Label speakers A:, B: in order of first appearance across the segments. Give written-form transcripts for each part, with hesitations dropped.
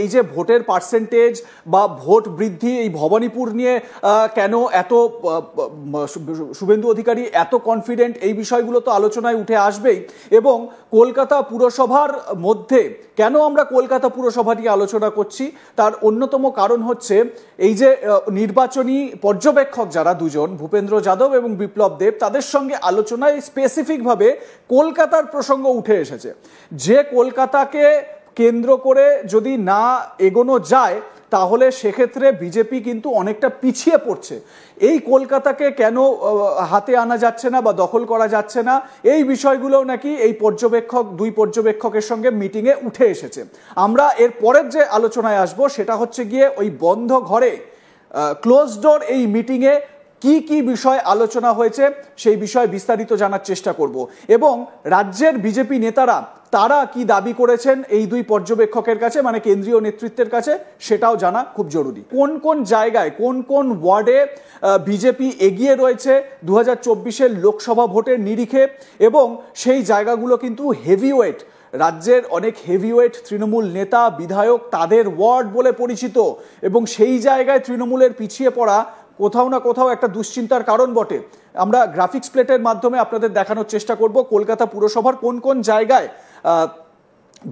A: এই যে ভোটের পার্সেন্টেজ বা ভোট বৃদ্ধি এই ভবানীপুর নিয়ে কেন এত শুভেন্দু অধিকারী এত কনফিডেন্ট, এই বিষয়গুলো তো আলোচনায় উঠে আসবেই। এবং কলকাতা পুরসভার মধ্যে কেন আমরা কলকাতা পুরসভা নিয়ে আলোচনা করছি তার অন্যতম কারণ হচ্ছে এই যে নির্বাচনী পর্যবেক্ষক যারা দুজন, ভূপেন্দ্র যাদব এবং বিপ্লব দেব, তাদের সঙ্গে আলোচনায় স্পেসিফিকভাবে কলকাতার প্রসঙ্গ উঠে এসেছে যে কলকাতাকে কেন্দ্র করে যদি না এগোনো যায় তাহলে সেক্ষেত্রে বিজেপি কিন্তু অনেকটা পিছিয়ে পড়ছে। এই কলকাতাকে কেন হাতে আনা যাচ্ছে না বা দখল করা যাচ্ছে না, এই বিষয়গুলোও নাকি এই দুই পর্যবেক্ষকের সঙ্গে মিটিংয়ে উঠে এসেছে। আমরা এর পরের যে আলোচনায় আসব সেটা হচ্ছে গিয়ে ওই বন্ধ ঘরে ক্লোজ ডোর এই মিটিংয়ে কি কি বিষয় আলোচনা হয়েছে সেই বিষয়ে বিস্তারিত জানার চেষ্টা করব। এবং রাজ্যের বিজেপি নেতারা তারা কি দাবি করেছেন এই দুই পর্যবেক্ষকের কাছে, মানে কেন্দ্রীয় নেতৃত্বের কাছে, সেটাও জানা খুব জরুরি। কোন কোন জায়গায় কোন কোন ওয়ার্ডে বিজেপি এগিয়ে রয়েছে 2024-এর লোকসভা ভোটের নিরিখে, এবং সেই জায়গাগুলো কিন্তু হেভিওয়েট, রাজ্যের অনেক হেভিওয়েট তৃণমূল নেতা বিধায়ক তাদের ওয়ার্ড বলে পরিচিত, এবং সেই জায়গায় তৃণমূলের পিছিয়ে পড়া কোথাও না কোথাও একটা দুশ্চিন্তার কারণ বটে। আমরা গ্রাফিক্স প্লেটের মাধ্যমে আপনাদের দেখানোর চেষ্টা করব কলকাতা পুরসভার কোন কোন জায়গায়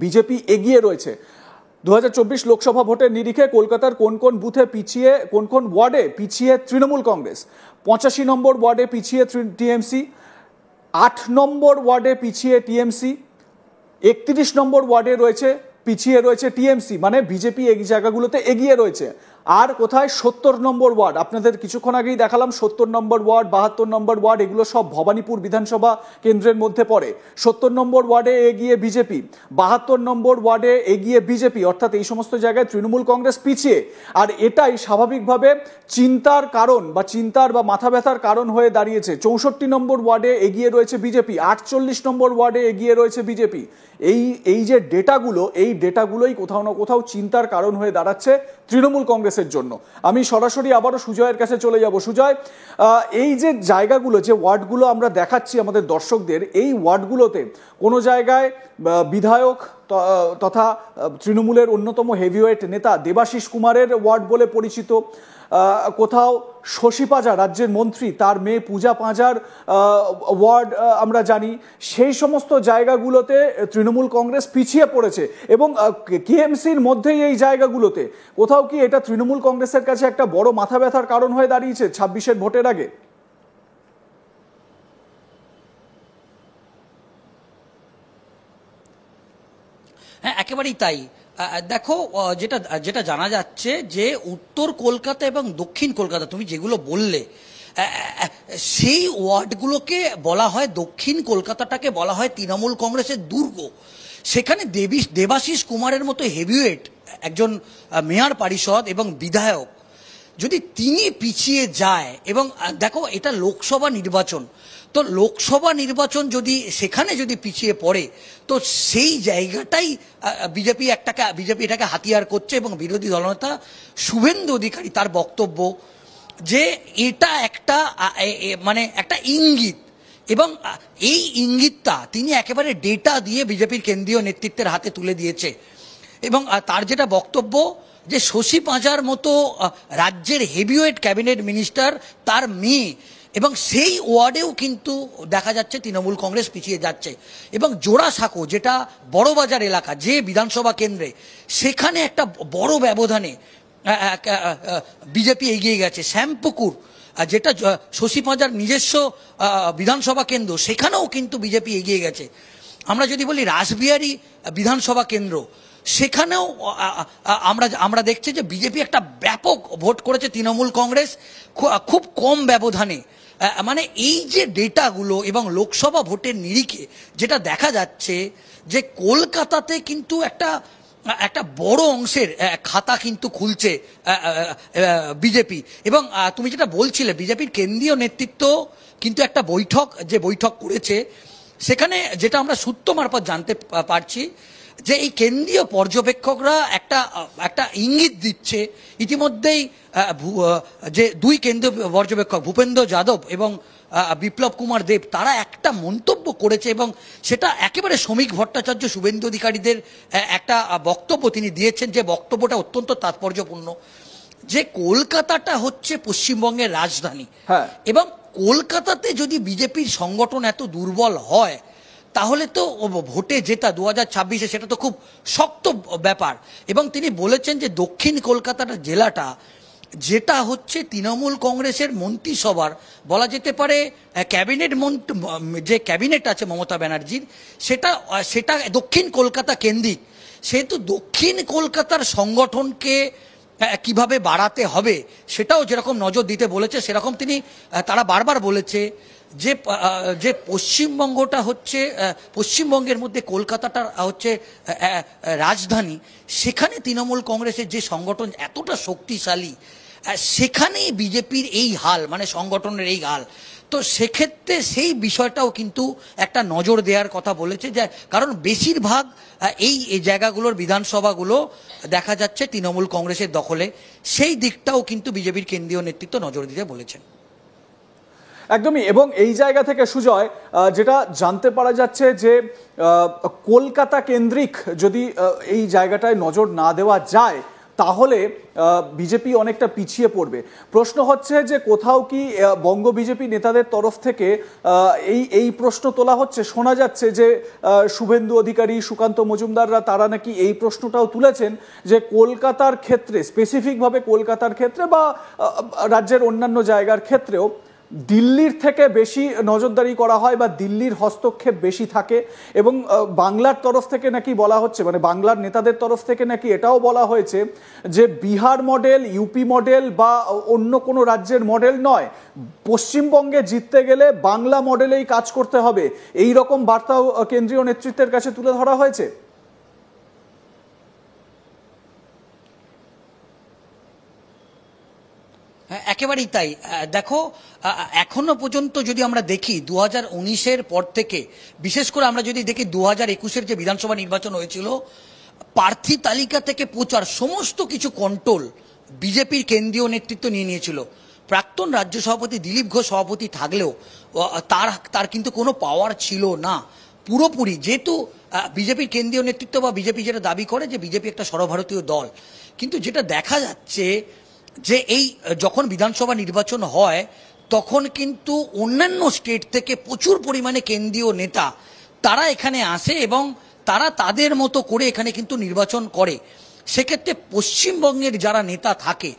A: বিজেপি এগিয়ে রয়েছে। 2024 লোকসভা ভোটের নিরিখে কলকাতার কোন কোন বুথে পিছিয়ে, কোন কোন ওয়ার্ডে পিছিয়ে তৃণমূল কংগ্রেস। 85 নম্বর ওয়ার্ডে পিছিয়ে টিএমসি, 8 নম্বর ওয়ার্ডে পিছিয়ে টিএমসি, 31 নম্বর ওয়ার্ডে পিছিয়ে রয়েছে টিএমসি, মানে বিজেপি এই জায়গাগুলোতে এগিয়ে রয়েছে। আর কোথায় 70 নম্বর ওয়ার্ড, আপনাদের কিছুক্ষণ আগেই দেখালাম 70 নম্বর ওয়ার্ড, 72 নম্বর ওয়ার্ড, এগুলো সব ভবানীপুর বিধানসভা কেন্দ্রের মধ্যে পড়ে। 70 নম্বর ওয়ার্ডে এগিয়ে বিজেপি, 72 নম্বর ওয়ার্ডে এগিয়ে বিজেপি, অর্থাৎ এই সমস্ত জায়গায় তৃণমূল কংগ্রেস পিছিয়ে। আর এটাই স্বাভাবিকভাবে চিন্তার কারণ বা মাথা ব্যথার কারণ হয়ে দাঁড়িয়েছে। 64 নম্বর ওয়ার্ডে এগিয়ে রয়েছে বিজেপি, 48 নম্বর ওয়ার্ডে এগিয়ে রয়েছে বিজেপি। এই যে ডেটাগুলো, এই ডেটাগুলোই কোথাও না কোথাও চিন্তার কারণ হয়ে দাঁড়াচ্ছে তৃণমূল কংগ্রেসের জন্য। আমি সরাসরি আবারও সুজয়ের কাছে চলে যাব। সুজয়, এই যে জায়গাগুলো, যে ওয়ার্ডগুলো আমরা দেখাচ্ছি আমাদের দর্শকদের, এই ওয়ার্ডগুলোতে কোনো জায়গায় বিধায়ক তথা তৃণমূলের অন্যতম হেভিওয়েট নেতা দেবাশিস কুমারের ওয়ার্ড বলে পরিচিত, কোথাও শশী পাঁজা রাজ্যের মন্ত্রী তার মেয়ে পূজা পাঁজার ওয়ার্ড আমরা জানি, সেই সমস্ত জায়গাগুলোতে তৃণমূল কংগ্রেস পিছিয়ে পড়েছে। এবং কেএমসির মধ্যেই এই জায়গাগুলোতে কোথাও কি এটা তৃণমূল কংগ্রেসের কাছে একটা বড় মাথা ব্যথার কারণ হয়ে দাঁড়িয়েছে 26-এর ভোটের আগে?
B: হ্যাঁ, একেবারেই তাই। দেখো, যেটা যেটা জানা যাচ্ছে যে উত্তর কলকাতা এবং দক্ষিণ কলকাতা তুমি যেগুলো বললে, সেই ওয়ার্ডগুলোকে বলা হয়, দক্ষিণ কলকাতাটাকে বলা হয় তৃণমূল কংগ্রেসের দুর্গ। সেখানে দেবাশিস কুমারের মতো হেভিওয়েট একজন মেয়র পরিষদ এবং বিধায়ক, যদি তিনি পিছিয়ে যায়, এবং দেখো এটা লোকসভা নির্বাচন, তো লোকসভা নির্বাচন যদি সেখানে যদি পিছিয়ে পড়ে, তো সেই জায়গাটাই বিজেপি এটাকে হাতিয়ার করছে। এবং বিরোধী দলনেতা শুভেন্দু অধিকারী তার বক্তব্য যে এটা একটা মানে একটা ইঙ্গিত, এবং এই ইঙ্গিতটা তিনি একেবারে ডেটা দিয়ে বিজেপির কেন্দ্রীয় নেতৃত্বের হাতে তুলে দিয়েছে। এবং তার যেটা বক্তব্য যে শশী পাঁজার মতো রাজ্যের হেভিওয়েট ক্যাবিনেট মিনিস্টার, তার মেয়ে, এবং সেই ওয়ার্ডেও কিন্তু দেখা যাচ্ছে তৃণমূল কংগ্রেস পিছিয়ে যাচ্ছে। এবং জোড়াসাঁকো, যেটা বড়বাজার এলাকা, যে বিধানসভা কেন্দ্রে, সেখানে একটা বড় ব্যবধানে বিজেপি এগিয়ে গেছে। শ্যামপুকুর, যেটা শশী পাঁজার নিজস্ব বিধানসভা কেন্দ্র, সেখানেও কিন্তু বিজেপি এগিয়ে গেছে। আমরা যদি বলি রাসবিহারী বিধানসভা কেন্দ্র, সেখানেও আমরা দেখছি যে বিজেপি একটা ব্যাপক ভোট করেছে, তৃণমূল কংগ্রেস খুব কম ব্যবধানে। মানে এই যে ডেটাগুলো এবং লোকসভা ভোটের নিরিখে যেটা দেখা যাচ্ছে যে কলকাতাতে কিন্তু একটা বড় অংশের খাতা কিন্তু খুলছে বিজেপি। এবং তুমি যেটা বলছিলে, বিজেপির কেন্দ্রীয় নেতৃত্ব কিন্তু একটা বৈঠক করেছে, সেখানে যেটা আমরা সূত্র মারফত জানতে পারছি যে এই কেন্দ্রীয় পর্যবেক্ষকরা একটা ইঙ্গিত দিচ্ছে ইতিমধ্যেই, যে দুই কেন্দ্রীয় পর্যবেক্ষক ভূপেন্দ্র যাদব এবং বিপ্লব কুমার দেব, তারা একটা মন্তব্য করেছে এবং সেটা একেবারে শ্রমিক ভট্টাচার্য, শুভেন্দু অধিকারীদের একটা বক্তব্য তিনি দিয়েছেন, যে বক্তব্যটা অত্যন্ত তাৎপর্যপূর্ণ, যে কলকাতাটা হচ্ছে পশ্চিমবঙ্গের রাজধানী।
A: হ্যাঁ।
B: এবং কলকাতাতে যদি বিজেপির সংগঠন এত দুর্বল হয় তাহলে তো ভোটে জেতা 2026-এ সেটা তো খুব শক্ত ব্যাপার। এবং তিনি বলেছেন যে দক্ষিণ কলকাতার জেলাটা, যেটা হচ্ছে তৃণমূল কংগ্রেসের মন্ত্রিসভার, বলা যেতে পারে ক্যাবিনেট যে ক্যাবিনেট আছে মমতা ব্যানার্জির, সেটা দক্ষিণ কলকাতা কেন্দ্রিক। সেহেতু দক্ষিণ কলকাতার সংগঠনকে কিভাবে বাড়াতে হবে সেটাও যেরকম নজর দিতে বলেছে, সেরকম তারা বারবার বলেছে যে পশ্চিমবঙ্গটা হচ্ছে, পশ্চিমবঙ্গের মধ্যে কলকাতাটা হচ্ছে রাজধানী, সেখানে তৃণমূল কংগ্রেসের যে সংগঠন এতটা শক্তিশালী, সেখানেই বিজেপির এই হাল, মানে সংগঠনের এই হাল। তো সেক্ষেত্রে সেই বিষয়টাও কিন্তু একটা নজর দেওয়ার কথা বলেছে, যে কারণ বেশিরভাগ এই জায়গাগুলোর বিধানসভাগুলো দেখা যাচ্ছে তৃণমূল কংগ্রেসের দখলে, সেই দিকটাও কিন্তু বিজেপির কেন্দ্রীয় নেতৃত্ব নজর দিতে বলেছেন।
A: একদমই। এবং এই জায়গা থেকে সুজয়, যেটা জানতে পারা যাচ্ছে যে কলকাতা কেন্দ্রিক যদি এই জায়গাটায় নজর না দেওয়া যায় তাহলে বিজেপি অনেকটা পিছিয়ে পড়বে। প্রশ্ন হচ্ছে যে কোথাও কি বঙ্গ বিজেপি নেতাদের তরফ থেকে এই প্রশ্ন তোলা হচ্ছে? শোনা যাচ্ছে যে শুভেন্দু অধিকারী, সুকান্ত মজুমদাররা তারা নাকি এই প্রশ্নটাও তুলেছেন যে কলকাতার ক্ষেত্রে, স্পেসিফিকভাবে কলকাতার ক্ষেত্রে বা রাজ্যের অন্যান্য জায়গার ক্ষেত্রেও দিল্লির থেকে বেশি নজরদারি করা হয় বা দিল্লির হস্তক্ষেপ বেশি থাকে। এবং বাংলার তরফ থেকে নাকি বলা হচ্ছে, মানে বাংলার নেতাদের তরফ থেকে নাকি এটাও বলা হয়েছে যে বিহার মডেল, ইউপি মডেল বা অন্য কোনো রাজ্যের মডেল নয়, পশ্চিমবঙ্গে জিততে গেলে বাংলা মডেলেই কাজ করতে হবে। এই রকম বার্তাও কেন্দ্রীয় নেতৃত্বের কাছে তুলে ধরা হয়েছে।
B: একেবারেই তাই। দেখো, এখনো পর্যন্ত যদি আমরা দেখি 2019-এর পর থেকে, বিশেষ করে আমরা যদি দেখি 2021-এর যে বিধানসভা নির্বাচন হয়েছিল, প্রার্থী তালিকা থেকে প্রচার সমস্ত কিছু কন্ট্রোল বিজেপির কেন্দ্রীয় নেতৃত্ব নিয়ে নিয়েছিল। প্রাক্তন রাজ্য সভাপতি দিলীপ ঘোষ সভাপতি থাকলেও তার কিন্তু কোনো পাওয়ার ছিল না পুরোপুরি, যেহেতু বিজেপির কেন্দ্রীয় নেতৃত্ব বা বিজেপি যেটা দাবি করে যে বিজেপি একটা সর্বভারতীয় দল। কিন্তু যেটা দেখা যাচ্ছে যে এই যখন বিধানসভা নির্বাচন হয় তখন কিন্তু অন্যান্য স্টেট থেকে প্রচুর পরিমাণে কেন্দ্রীয় নেতা তারা এখানে আসে এবং তারা তাদের মতো করে এখানে কিন্তু নির্বাচন করে। সেক্ষেত্রে পশ্চিমবঙ্গের যারা নেতা থাকে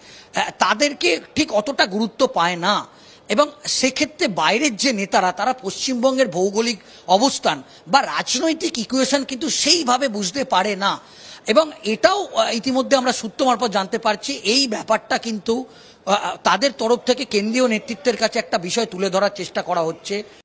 B: তাদেরকে ঠিক অতটা গুরুত্ব পায় না, এবং সেক্ষেত্রে বাইরের যে নেতারা তারা পশ্চিমবঙ্গের ভৌগোলিক অবস্থান বা রাজনৈতিক ইকুয়েশন কিন্তু সেইভাবে বুঝতে পারে না। এবং এটাও ইতিমধ্যে আমরা সূত্র মারফত জানতে পারছি, এই ব্যাপারটা কিন্তু তাদের তরফ থেকে কেন্দ্রীয় নেতৃত্বের কাছে একটা বিষয় তুলে ধরার চেষ্টা করা হচ্ছে।